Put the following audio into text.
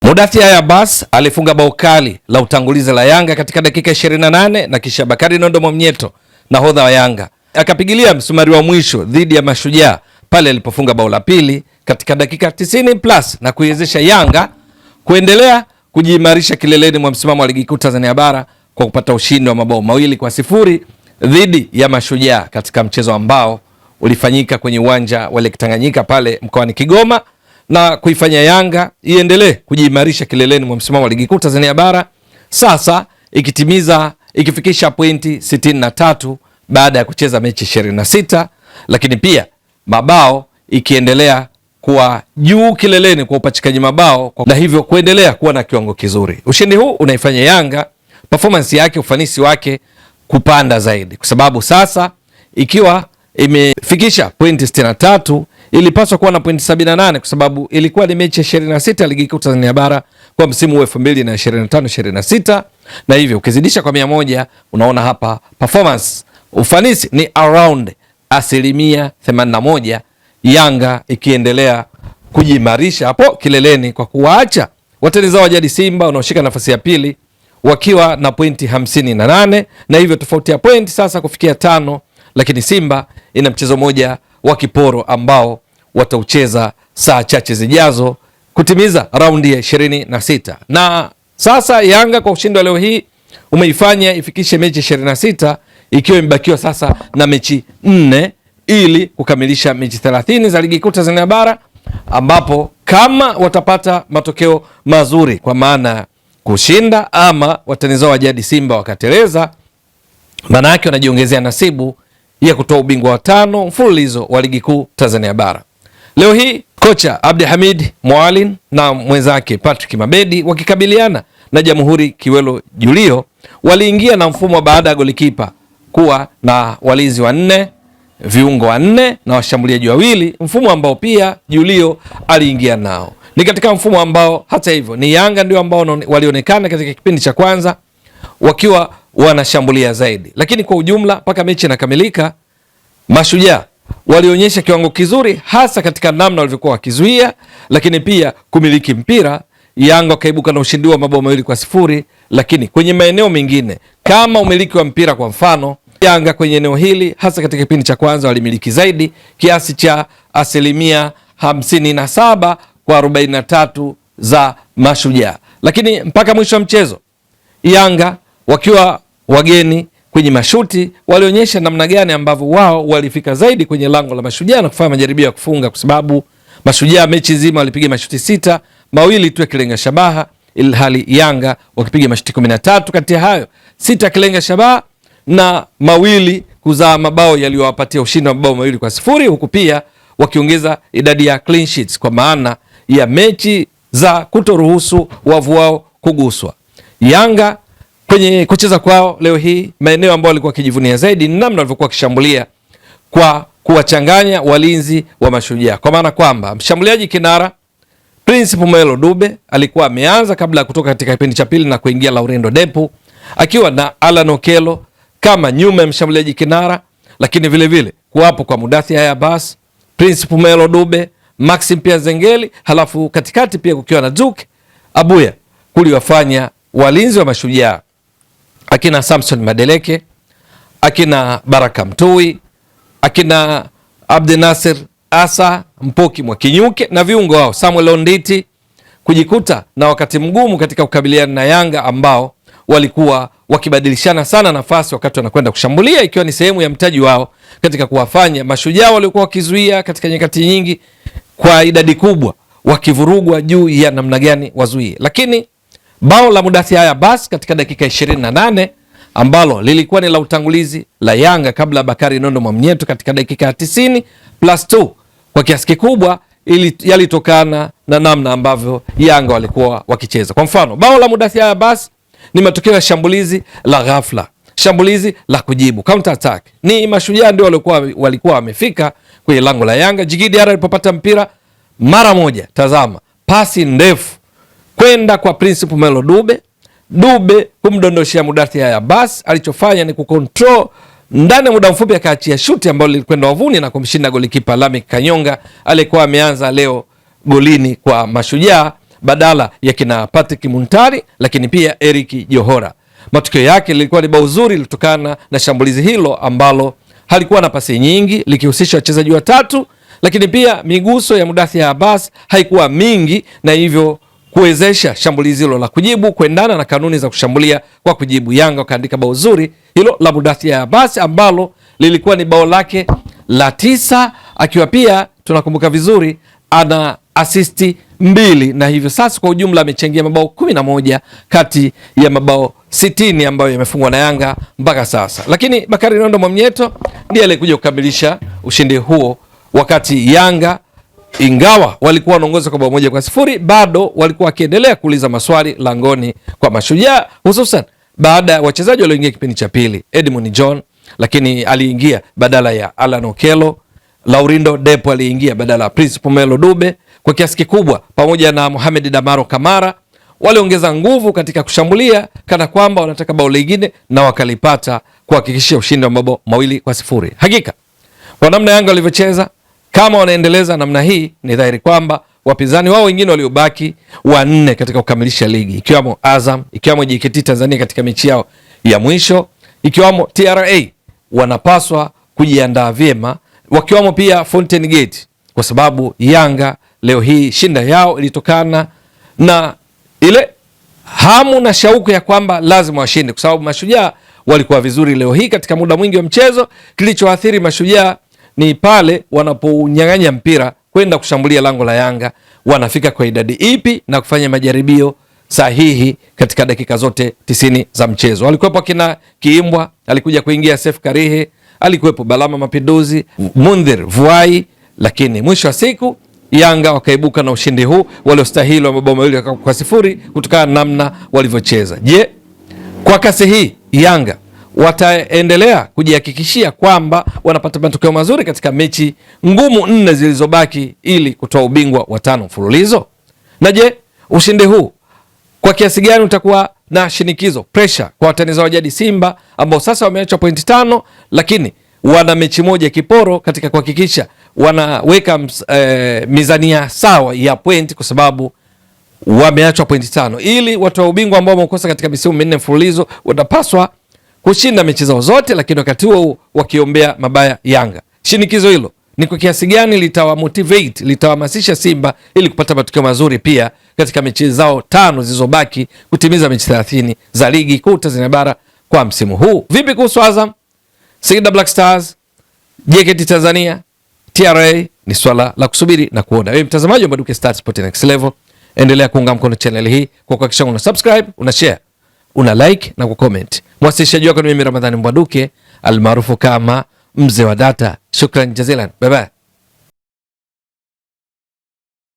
Mudathir Abbas alifunga bao kali la utangulizi la Yanga katika dakika 28 na kisha Bakari Nondo Mwamnyeto, nahodha wa Yanga, akapigilia msumari wa mwisho dhidi ya Mashujaa pale alipofunga bao la pili katika dakika 90 plus na kuiwezesha Yanga kuendelea kujiimarisha kileleni mwa msimamo wa ligi kuu Tanzania bara kwa kupata ushindi wa mabao 2-0 dhidi ya Mashujaa katika mchezo ambao ulifanyika kwenye uwanja wa Lake Tanganyika pale mkoani Kigoma, na kuifanya Yanga iendelee kujiimarisha kileleni mwa msimamo wa ligi kuu Tanzania bara, sasa ikifikisha pointi 63 baada ya kucheza mechi 26, lakini pia mabao ikiendelea kuwa juu kileleni kwa upachikaji mabao, na hivyo kuendelea kuwa na kiwango kizuri. Ushindi huu unaifanya Yanga performance yake, ufanisi wake kupanda zaidi, kwa sababu sasa ikiwa imefikisha pointi 63 ilipaswa kuwa na pointi 78 kwa sababu ilikuwa ni mechi 26 ligi kuu Tanzania bara kwa msimu wa 2025-26, na hivyo ukizidisha kwa 100 unaona hapa performance, ufanisi ni around 81%, Yanga ikiendelea kujimarisha hapo kileleni kwa kuwaacha watani zao jadi Simba wanaoshika nafasi ya pili wakiwa na pointi 58, na hivyo tofauti ya pointi sasa kufikia 5, lakini Simba ina mchezo moja wa kiporo ambao wataucheza saa chache zijazo kutimiza raundi ya 26. Na sasa Yanga kwa ushindi wa leo hii umeifanya ifikishe mechi 26 ikiwa imebakiwa sasa na mechi 4 ili kukamilisha mechi 30 za ligi kuu Tanzania bara, ambapo kama watapata matokeo mazuri kwa maana kushinda ama watani zao wa jadi Simba wakateleza, maana yake wanajiongezea nasibu ya kutoa ubingwa wa 5 mfululizo wa ligi kuu Tanzania bara. Leo hii kocha Abdelhamid Mwalin na mwenzake Patrick Mabedi wakikabiliana na Jamhuri Kiwelo Julio waliingia na mfumo wa baada ya golikipa kuwa na walinzi 4, viungo 4 na washambuliaji 2, mfumo ambao pia Julio aliingia nao. Ni katika mfumo ambao hata hivyo ni Yanga ndio ambao walionekana katika kipindi cha kwanza wakiwa wanashambulia zaidi, lakini kwa ujumla mpaka mechi inakamilika Mashujaa walionyesha kiwango kizuri, hasa katika namna walivyokuwa wakizuia, lakini pia kumiliki mpira. Yanga wakaibuka na ushindi wa mabao 2-0, lakini kwenye maeneo mengine kama umiliki wa mpira, kwa mfano Yanga kwenye eneo hili hasa katika kipindi cha kwanza walimiliki zaidi kiasi cha 57 kwa 43 za Mashujaa, lakini mpaka mwisho wa mchezo Yanga wakiwa wageni kwenye mashuti walionyesha namna gani ambavyo wao walifika zaidi kwenye lango la Mashujaa na kufanya majaribio ya kufunga, kwa sababu Mashujaa mechi nzima walipiga mashuti 6, 2 tu yakilenga shabaha, ilhali Yanga wakipiga mashuti 13, kati ya hayo 6 yakilenga shabaha na 2 kuzaa mabao yaliyowapatia ushindi wa mabao 2-0, huku pia wakiongeza idadi ya clean sheets kwa maana ya mechi za kutoruhusu wavu wao kuguswa. Yanga kwenye kucheza kwao leo hii, maeneo ambayo walikuwa wakijivunia zaidi ni namna walivyokuwa wakishambulia kwa kuwachanganya walinzi wa Mashujaa, kwa maana kwamba mshambuliaji kinara Prince Pumelo Dube alikuwa ameanza kabla ya kutoka katika kipindi cha pili na kuingia Laurendo Depu akiwa na Alan Okello kama nyuma ya mshambuliaji kinara, lakini vile vile kuwapo kwa Mudathir Abbas, Prince Pumelo Dube, Maxim Pia Zengeli, halafu katikati pia kukiwa na Duke Abuya, kuliwafanya walinzi wa Mashujaa akina Samson Madeleke, akina Baraka Mtui, akina Abdenasir Asa Mpoki Mwakinyuke na viungo wao Samuel Onditi kujikuta na wakati mgumu katika kukabiliana na Yanga ambao walikuwa wakibadilishana sana nafasi wakati wanakwenda kushambulia, ikiwa ni sehemu ya mtaji wao katika kuwafanya Mashujaa walikuwa wakizuia katika nyakati nyingi kwa idadi kubwa, wakivurugwa juu ya namna gani wazuie. Lakini bao la Mudathir Abbas katika dakika 28 ambalo lilikuwa ni la utangulizi la Yanga kabla Bakari Nondo Mwamnyeto katika dakika 90+2 kwa kiasi kikubwa yalitokana na namna ambavyo Yanga walikuwa wakicheza. Kwa mfano, bao la Mudathir Abbas ni matokeo ya shambulizi la ghafla, shambulizi la kujibu, counter attack. Ni Mashujaa ndio walikuwa wamefika kwenye lango la Yanga. Djigui Diarra alipopata mpira mara moja, tazama pasi ndefu kwenda kwa Prince Pumelo Dube kumdondoshia Mudathir Abbas. Alichofanya ni kucontrol ndani ya muda mfupi, akaachia shuti ambalo lilikwenda wavuni na kumshinda golikipa Lamek Kanyonga aliyekuwa ameanza leo golini kwa Mashujaa badala ya kina Patrick Muntari, lakini pia Eric Johora. Matokeo yake lilikuwa ni bao zuri lilitokana na shambulizi hilo ambalo halikuwa na pasi nyingi, likihusisha wachezaji watatu, lakini pia miguso ya Mudathir Abbas haikuwa mingi, na hivyo kuwezesha shambulizi hilo la kujibu kuendana na kanuni za kushambulia kwa kujibu. Yanga wakaandika bao zuri hilo la Mudathir Abbas ambalo lilikuwa ni bao lake la 9, akiwa pia tunakumbuka vizuri ana asisti 2, na hivyo sasa kwa ujumla amechangia mabao 11 kati ya mabao 60 ambayo yamefungwa na Yanga mpaka sasa. Lakini Bakari Nondo Mwamnyeto ndiye aliyekuja kukamilisha ushindi huo, wakati Yanga ingawa walikuwa wanaongoza kwa bao 1-0 bado walikuwa wakiendelea kuuliza maswali langoni kwa Mashujaa, hususan baada ya wachezaji walioingia kipindi cha pili. Edmund John lakini aliingia badala ya Alan Okello, Laurindo Depo aliingia badala ya Prince Pomelo Dube kwa kiasi kikubwa, pamoja na Mohamed Damaro Kamara waliongeza nguvu katika kushambulia kana kwamba wanataka bao lingine, na wakalipata kuhakikishia ushindi wa mabao 2-0. Hakika kwa namna Yanga walivyocheza, kama wanaendeleza namna hii, ni dhahiri kwamba wapinzani wao wengine waliobaki 4 katika kukamilisha ligi, ikiwamo Azam, ikiwamo JKT Tanzania katika mechi yao ya mwisho, ikiwamo TRA, wanapaswa kujiandaa vyema, wakiwamo pia Fountain Gate, kwa sababu Yanga leo hii shinda yao ilitokana na ile hamu na shauku ya kwamba lazima washinde, kwa sababu Mashujaa walikuwa vizuri leo hii katika muda mwingi wa mchezo. Kilichoathiri Mashujaa ni pale wanaponyang'anya mpira kwenda kushambulia lango la Yanga, wanafika kwa idadi ipi na kufanya majaribio sahihi katika dakika zote 90 za mchezo. Walikuwepo kina Kiimbwa, alikuja kuingia Sef Karihe, alikuwepo Balama Mapinduzi, Mundhir Vuai, lakini mwisho wa siku Yanga wakaibuka na ushindi huu waliostahili wa mabao 2-0 kutokana na namna walivyocheza. Je, kwa kasi hii Yanga wataendelea kujihakikishia kwamba wanapata matokeo mazuri katika mechi ngumu 4 zilizobaki ili kutoa ubingwa wa 5 mfululizo? Na je, ushindi huu kwa kiasi gani utakuwa na shinikizo, pressure kwa watani zao jadi Simba ambao sasa wameachwa pointi 5, lakini wana mechi moja kiporo katika kuhakikisha wanaweka mizania sawa ya point, kwa sababu wameachwa pointi 5. Ili watu wa ubingwa ambao wamekosa katika misimu 4 mfululizo wanapaswa kushinda mechi zao zote, lakini wakati huo wakiombea mabaya Yanga. Shinikizo hilo ni kwa kiasi gani litawamotivate, litawahamasisha Simba ili kupata matokeo mazuri pia katika mechi zao 5 zilizobaki kutimiza mechi 30 za ligi kuu Tanzania bara kwa msimu huu? Vipi kuhusu Azam, Singida Black Stars, JKT Tanzania, TRA? Ni swala la kusubiri na kuona. Wewe mtazamaji wa Mbwaduke Stats Sport Next Level, endelea kuunga mkono channel hii kwa kuhakikisha una subscribe, una share, una like na kucomment. Mwasilishaji wako ni mimi Ramadhani Mbwaduke almaarufu kama Mzee wa Data. Shukran jazilan. Bye bye.